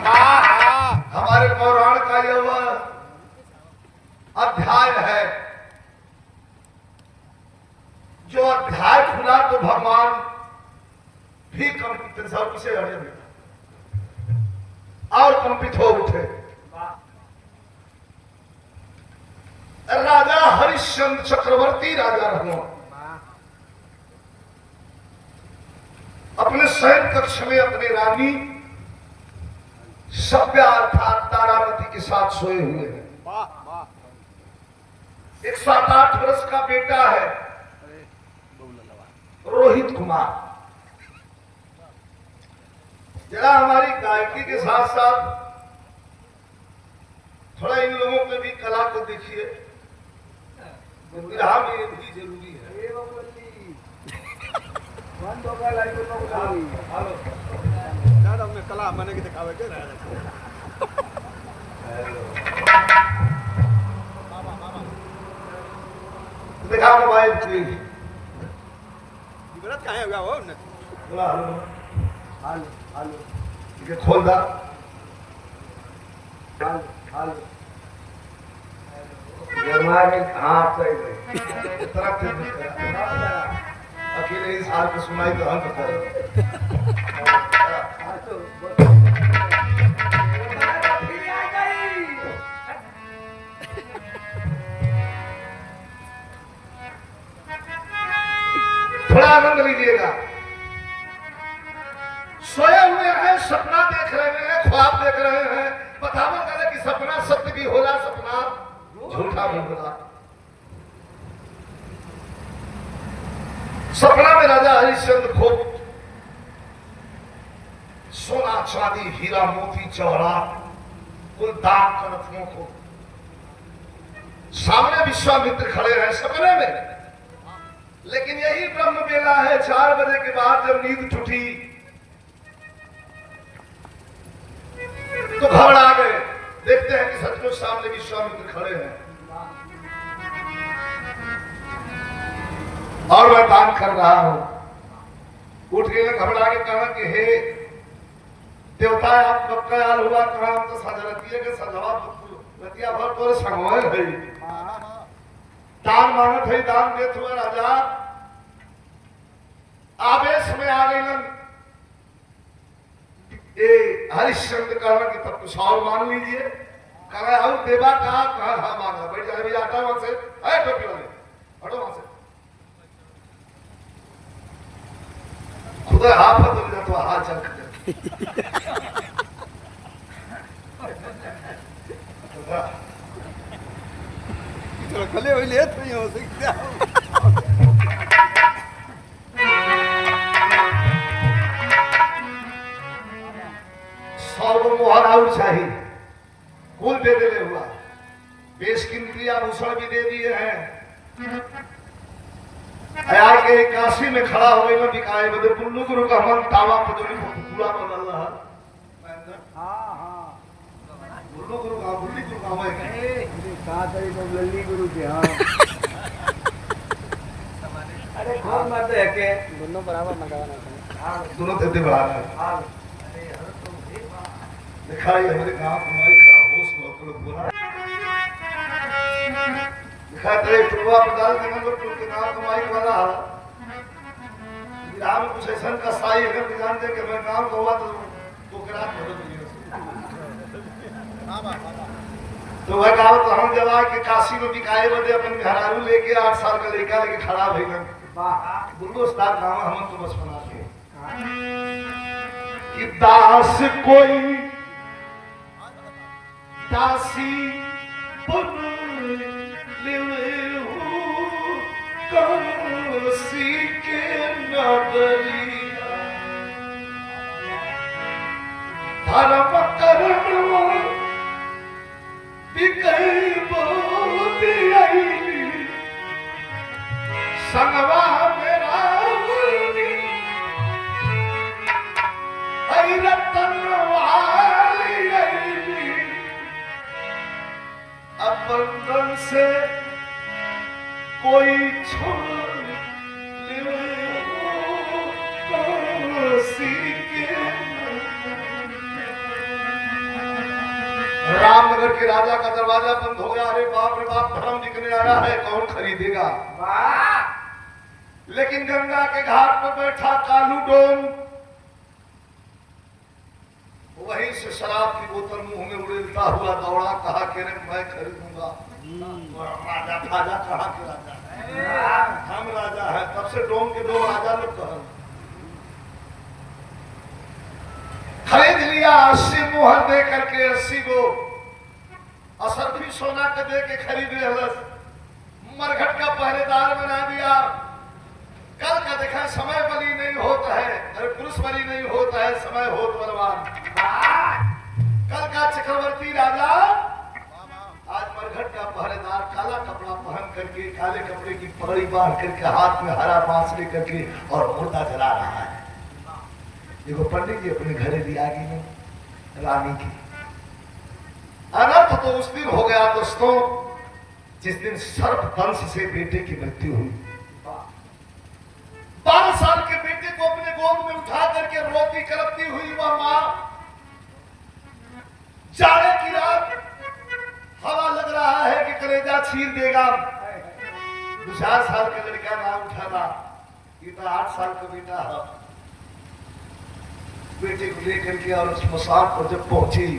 हमारे पुराण का यह अध्याय है। जो अध्याय खुला तो भगवान भी कंपित सब किसे और कंपित हो उठे। राजा हरिश्चंद्र चक्रवर्ती राजा रहो अपने शयन कक्ष में अपने रानी सभ्या अर्थात तारामती के साथ सोए हुए हैं। एक 7-8 वर्ष का बेटा है रोहित कुमार। जरा हमारी गायकी के साथ साथ थोड़ा इन लोगों पे भी कला को देखिए, विरहा में भी जरूरी है। कला मैंने की दिखावे के दिखा मोबाइल प्लीज। व्रत कहाँ हुआ वो बोला हेलो हेलो हेलो ये खोल दा हेलो हेलो हमारे हाथ से तरफ से अकेले इस हाल को सुनाई तो हम पता है। थोड़ा आनंद लीजिएगा। सोए हुए हैं, सपना देख रहे हैं, ख्वाब देख रहे हैं। बतावा करे कि सपना सत्य भी होला, सपना झूठा भी होला। सपना में राजा हरिश्चंद्र को सोना चांदी हीरा मोती जवाहरात कुल दान करतों को सामने विश्वामित्र खड़े हैं सपने में। लेकिन यही ब्रह्म बेला है। 4 बजे के बाद जब नींद टूटी तो घबरा गए। देखते हैं कि सचमुच सामने विश्वामित्र खड़े हैं और मैं दान कर रहा हूं। उठ के घबरा के कहा कि हे देवता आप कब का यार हुआ, कहा हम तो सजरतिया के सजवा रतिया भर तोरे संगवान है। दान मांगत है, दान देत हुआ राजा आवेश में आ गई। ये हरिश्चंद्र कहना कि तब कुछ और मांग लीजिए। कहा और देवा कहा हाँ मांगा। बैठ जाए भैया हटा वहां से, है टोपी वाले हटो वहां से। खुदा हाथ तो हाथ चल खले हुई ले तो हो सकता मोहर और चाहिए कुल दे दे हुआ। बेश कीमती आभूषण भी दे दिए हैं। के काशी में खड़ा हो गई ना बिकाए बदे पुल्लू गुरु का मन तावा पजोरी पूरा बदल रहा है। पुल्लू गुरु का बुल्ली गुरु का है कहा तरी तो लल्ली गुरु के। हाँ अरे कौन मत है के दोनों बराबर मंगाना है। दोनों तेरे बराबर है। दिखाई हमारे गांव हमारी का होश बहुत बोला दिखाते टुकड़ा पदाल के नंबर के नाम कमाई वाला विराम कुछ ऐसा का साई अगर जानते कि मैं काम हुआ तो रात बदल दिया। तो वह गाँव तो हम जब आके काशी में बिकाए बदे अपन घरारू लेके 8 साल का लड़का लेके खड़ा भैया दोनों स्टार गाँव हम तो बस बनाते कि दास कोई दासी पुन काशी के नगरिया धर्म करण बिकई बोती आई संगवा मेरा रतन वाली अपन से कोई छोड़ नगर के राजा का दरवाजा बंद हो गया। अरे बाप रे बाप, धर्म बिकने आया है, कौन खरीदेगा। लेकिन गंगा के घाट पर बैठा कालू डोम वहीं से शराब की बोतल मुंह में उड़ेलता हुआ दौड़ा, कहा कि रे मैं खरीदूंगा। राजा राजा कहा के राजा है, हम राजा है। तब से डोम के दो राजा लोग कह खरीद लिया। 80 मुहर दे करके 80 को असरफी सोना के दे के खरीद लिया। मरघट का पहरेदार बना दिया। कल का देखा समय बली नहीं होता है, अरे पुरुष बली नहीं होता है, समय होत बलवान। कल का चक्रवर्ती राजा आज मरघट का पहरेदार काला कपड़ा पहन करके, काले कपड़े की पगड़ी बांध करके, हाथ में हरा बांस लेकर के और मुर्दा जला रहा है। देखो पंडित जी अपने घरे दियागी में रानी की। अनर्थ तो उस दिन हो गया दोस्तों जिस दिन सर्प दंश से बेटे की मृत्यु हुई। 12 साल के बेटे को अपने गोद में उठा करके रोती करती हुई वह मां, जाड़े की रात, हवा लग रहा है कि कलेजा चीर देगा। 2-4 साल का लड़का ना उठाना, ये तो 8 साल का बेटा है। बेटे को लेकर के और स्मशान पर जब पहुंची,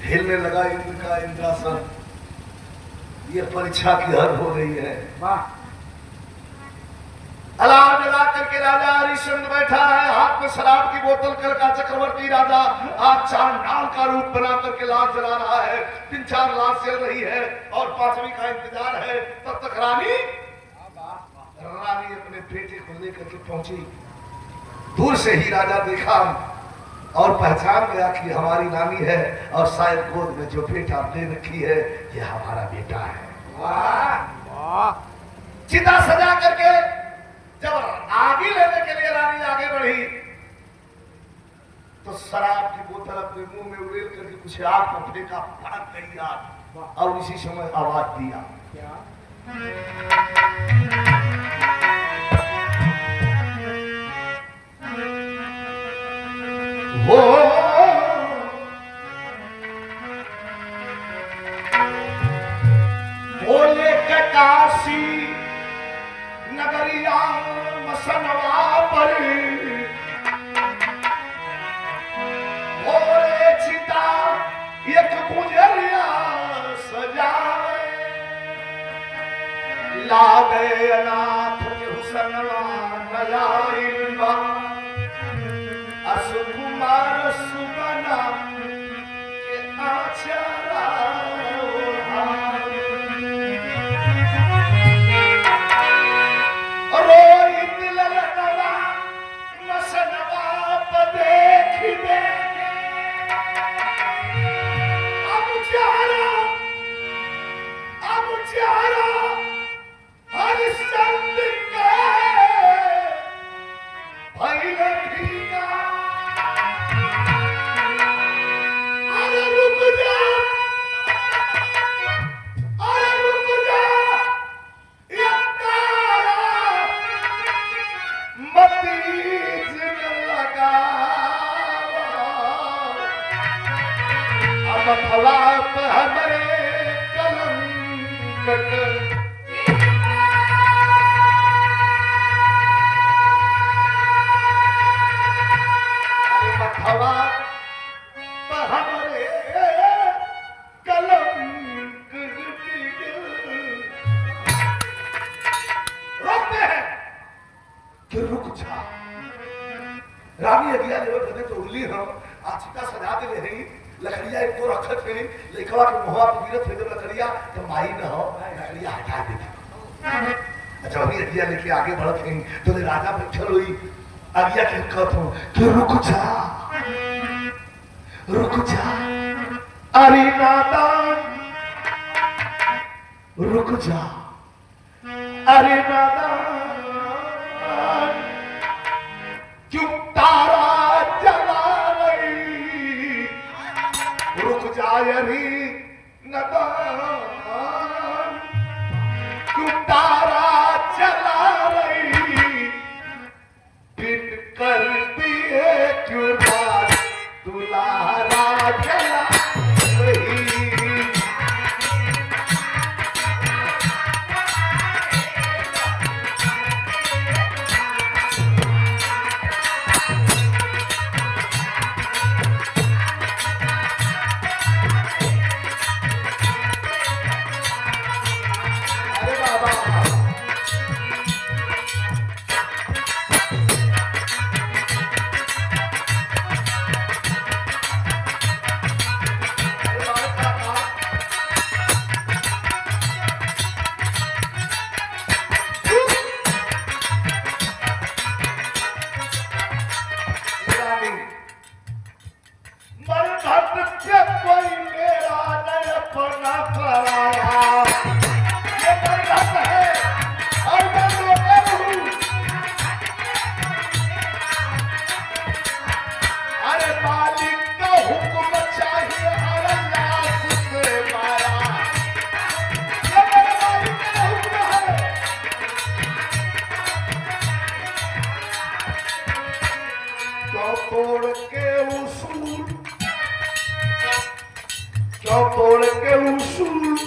हिलने लगा इंद्र का इंद्रासन। ये परीक्षा की हद हो रही है। अलार्म लगा करके राजा हरिश्चंद्र बैठा है, हाथ में शराब की बोतल। कल का चक्रवर्ती राजा आज चांडाल का रूप बना करके लाश जला रहा है। 3-4 लाश जल रही है और 5वीं का इंतजार है। तब तक रानी अपने बेटे को लेकर के पहुंची। दूर से ही राजा देखा और पहचान गया कि हमारी नानी है और शायद गोद में जो बेटा दे रखी है ये हमारा बेटा है। चिता सजा करके जब आगे लेने के लिए रानी आगे बढ़ी तो शराब की बोतल अपने मुंह में उड़ेल करके कुछ आग को फेंका, भाग गई आग। और इसी समय आवाज दिया, हो बोले काशी नगरिया मसनवा पर बोले चिता एक गुजरिया सजावे, लागे अनाथ के हुसनवा नया इल्मा, असुकुमार सुगना के आचारा रोहित ललनवा मसनवा पदेख दे। अब चारा हरिश्चंद्र के भइले भीगा। अरे रुक जा, अरे रुक जा, ये तारा मतीज न लगावा। अब भला पे हमरे कलंक हवा हमरे कलंक रोकते हैं कि रुक जा। रानी अगिया लेवल बने तो उल्ली हम आचिका सजा दे रही। लकड़िया एक तो रखत है, लेखवा के मुहवा पे गिरत है। जब लकड़िया तो माई न हो, लकड़िया हटा दे। अच्छा अभी अगिया लेके आगे बढ़त है तो राजा बैठल हुई। अगिया के कहत हो कि रुक जा, रुक जा, अरे नादान रुक जा, अरे नादान क्यों तारा जला रही। रुक जा अरे नादान क्यों तारा जला रही। पिट कर दिए क्यों बात दुलारा जला रही। हट के कोई मेरा नहीं अपना पराया। ये परिघट है और मैं नौकर हूँ। अरे मालिक का हुक्म चाहिए हर लाख से माया। ये मेरे मालिक का हुक्म है। क्यों तोड़ के उसूल, क्यों तोड़ के उसूल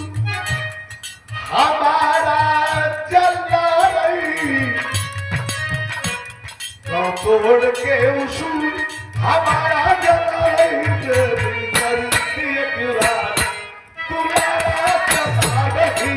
हमारा जला रही। क्यों तोड़ के उसूल हमारा जला रही। करती गिरा तुम्हारा जला रही।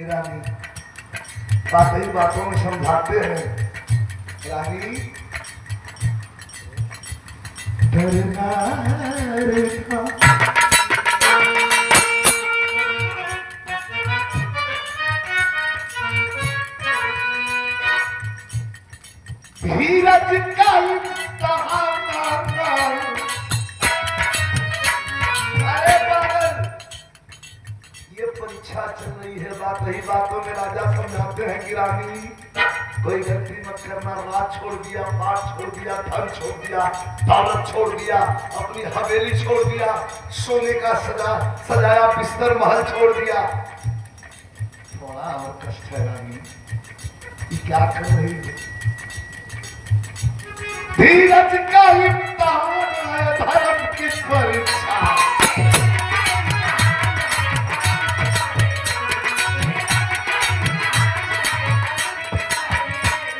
रानी बात ही बातों में समझाते हैं। रानी डरना रेखा धीरज का इम्तिहान। अरे बादल ये परीक्षा चल रही है। बात ही बातों में राजा समझाते हैं कि रानी कोई गलती मत करना। राज छोड़ दिया, पाठ छोड़ दिया, धन छोड़ दिया, दौलत छोड़ दिया, अपनी हवेली छोड़ दिया, सोने का सजाया बिस्तर महल छोड़ दिया। थोड़ा और कष्ट है रानी। ये क्या कर रही है? धीरज का इम्तिहान है, धर्म की परीक्षा।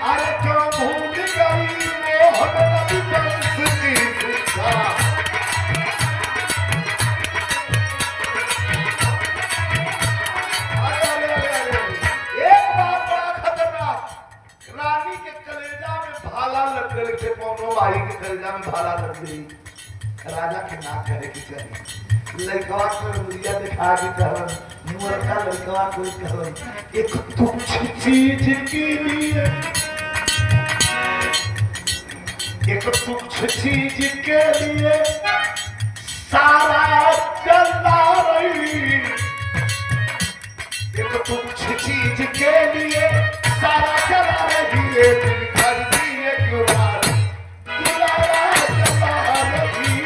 अरे क्यों भूल गई मोहन रविवंश की शिक्षा। एक बात बड़ा खतरनाक। रानी के कलेजा में भाला लग गई थे। पौनो भाई के कलेजा में भाला लग गई। राजा के ना करे की चाहिए। लड़कवा को मुरिया दिखा के कहलन, मुर्खा लड़कवा को कहलन, एक तुच्छ चीज के लिए, एक तुच्छ चीज के लिए सारा जला रही। एक तुच्छ चीज के लिए सारा जला रही है। दिल करती है क्यों रानी, दुलारा जला रही।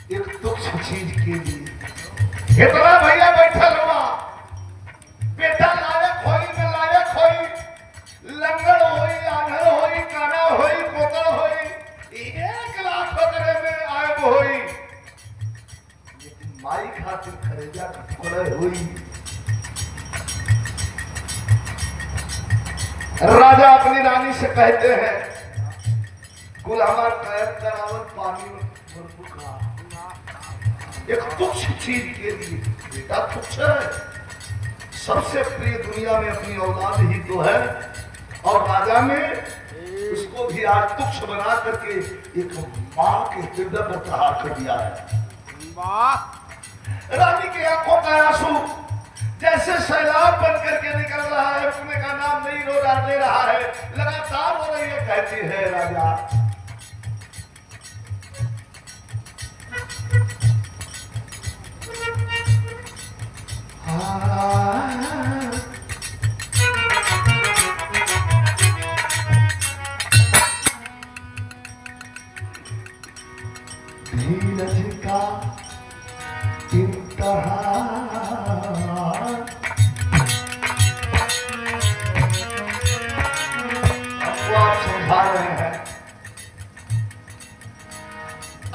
एक तुच्छ चीज के लिए इतना भैया बैठल हुआ। बेटा लायक होई न लायक होई, लंगड़ होई, आंधर होई, काना होई, कोतर होई, 1 लाख बकरे में आयब होई, लेकिन माई खातिर खरेजा टुकड़े हुई। राजा अपनी रानी से कहते हैं, कुल हमार पैर करावल पानी में एक तुच्छ चीज के लिए। बेटा तुच्छ है, सबसे प्रिय दुनिया में अपनी औलाद ही तो है, और राजा ने उसको भी आज तुच्छ बना करके एक मां के हृदय पर प्रहार कर दिया है। रानी की आंखों का आंसू जैसे सैलाब बन करके निकल रहा है, रुकने का नाम नहीं ले रहा है, लगातार हो रही है। कहती है राजा धीरज का इंतहा, आपको आप समझा रहे हैं,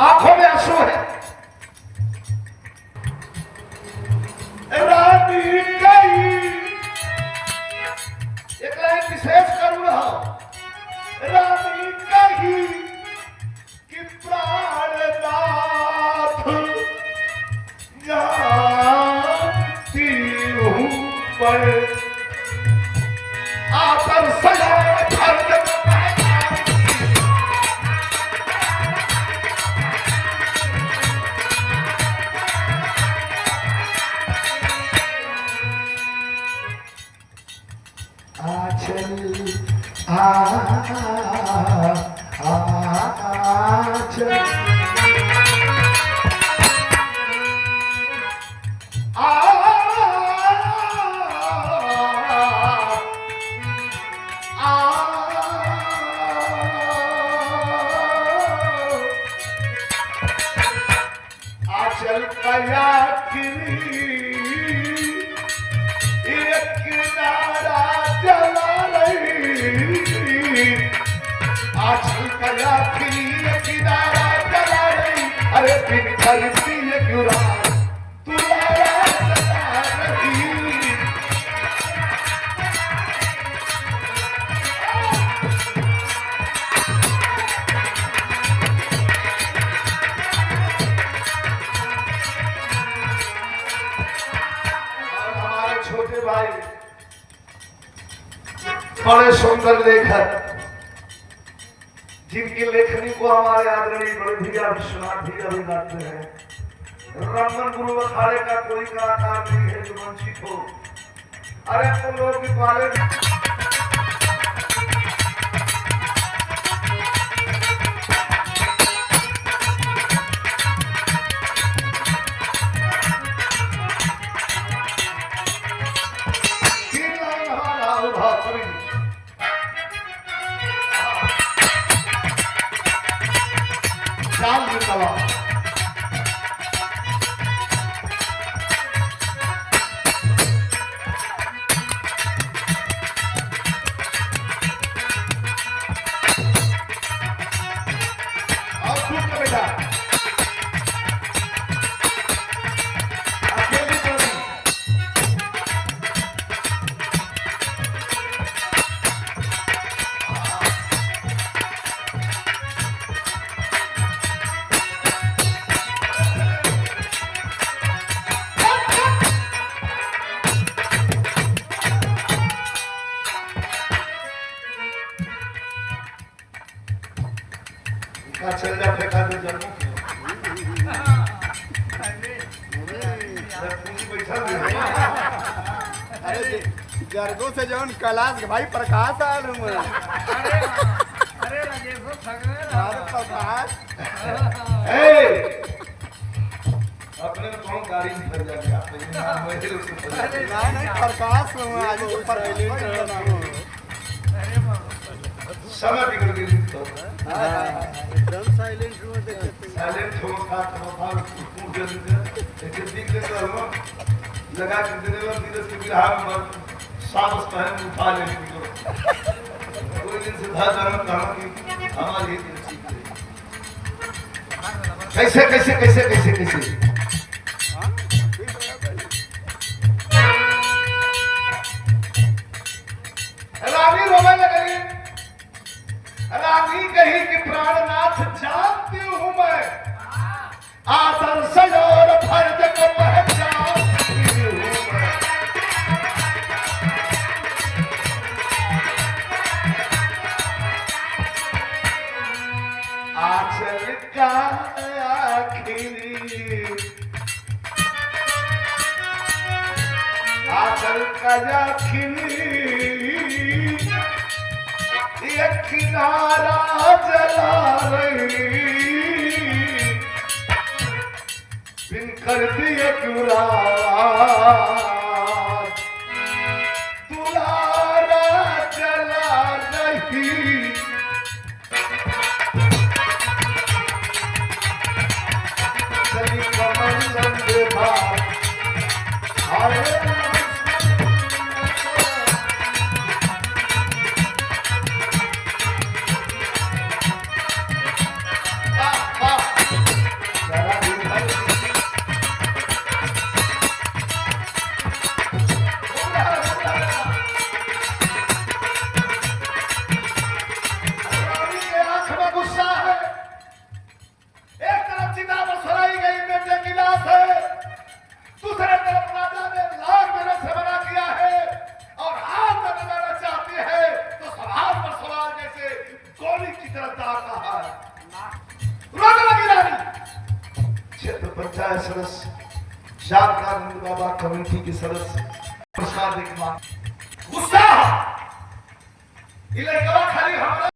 आंखों में आंसू है। रानी गई, एक लाइन विशेष करूँ रहा, रानी गई कि प्राणनाथ जानती हूँ पर आकर सजा धर्म आचल कया किनारा जला रही, आचल कया किनारा जला रही, अरे बिन धरती क्यों तुम्हारा जला रही। छोटे भाई बड़े सुंदर लेखक, जिनकी लेखनी को हमारे आदरणीय बड़े भैया विश्वनाथ भैया भी गाते हैं। रमन गुरु अखाड़े का कोई कलाकार नहीं है जो वंचित हो। अरे तुम लोग भी पाले चाल निकला। और खुद का बेटा अकेली चली। चल जा फेंका दे जन्म अरे जरगो से जौन कैलाश भाई प्रकाश आल हूँ मैं। अरे राजेशो प्रकाश अपने कौन गाड़ी में भर जाएगा नहीं प्रकाश हूँ आज तो प्रकाश समय बिगड़ गई तो एकदम साइलेंट हूँ साइलेंट हो का तो एक दिख ले तो लगा के देने वाला दिवस के बिहार में साबस पहन उठा लेने की कोई दिन से था धर्म कहा कि हमारी कैसे कैसे कैसे कैसे कैसे रानी रोने लगी। रानी कही कि प्राणनाथ जानती हूं मैं आदर से और आचल कया खिली ये किनारा जला रही बिन कर दिए क्यूरा दुलारा जला रही चली कमल लंबे भाग सरस शानदार बाबा कमेटी की सरस प्रसाद एक गुस्सा इले खाली हम